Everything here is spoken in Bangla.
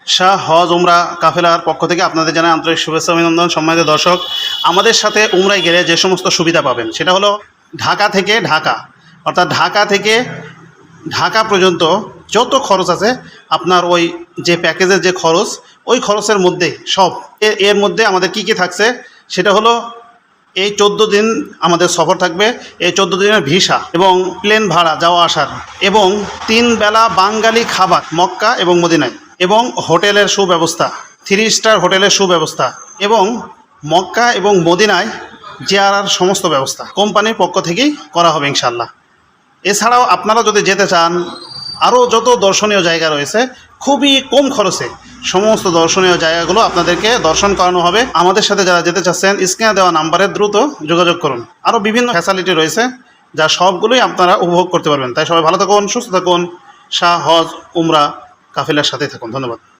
শাহ হজ উমরা কাফেলার পক্ষ থেকে আপনাদের জানাই আন্তরিক শুভেচ্ছা অভিনন্দন। সম্মানিত দর্শক, আমাদের সাথে উমরায় গেলে যে সমস্ত সুবিধা পাবেন সেটা হলো ঢাকা থেকে ঢাকা, অর্থাৎ ঢাকা থেকে ঢাকা পর্যন্ত যত খরচ আছে আপনার ওই যে প্যাকেজের যে খরচ, ওই খরচের মধ্যে সব এর মধ্যে আমাদের কি কি থাকছে সেটা হলো এই 14 দিন আমাদের সফর থাকবে, এই 14 দিনের ভিসা এবং প্লেন ভাড়া যাওয়া আসার, এবং 3 বেলা বাঙালি খাবার মক্কা এবং মদিনায়, এবং হোটেলের সুব্যবস্থা, 3 স্টার হোটেলের সুব্যবস্থা, এবং মক্কা এবং মদিনায় জিয়ারার সমস্ত ব্যবস্থা কোম্পানির পক্ষ থেকেই করা হবে ইনশাল্লাহ। এছাড়াও আপনারা যদি যেতে চান, আরও যত দর্শনীয় জায়গা রয়েছে খুবই কম খরচে সমস্ত দর্শনীয় জায়গাগুলো আপনাদেরকে দর্শন করানো হবে। আমাদের সাথে যারা যেতে চাচ্ছেন স্ক্রিনে দেওয়া নাম্বারে দ্রুত যোগাযোগ করুন। আরও বিভিন্ন ফ্যাসিলিটি রয়েছে যা সবগুলোই আপনারা উপভোগ করতে পারবেন। তাই সবাই ভালো থাকুন, সুস্থ থাকুন, শাহ হজ উমরা কাফেলার সাথে থাকুন। ধন্যবাদ।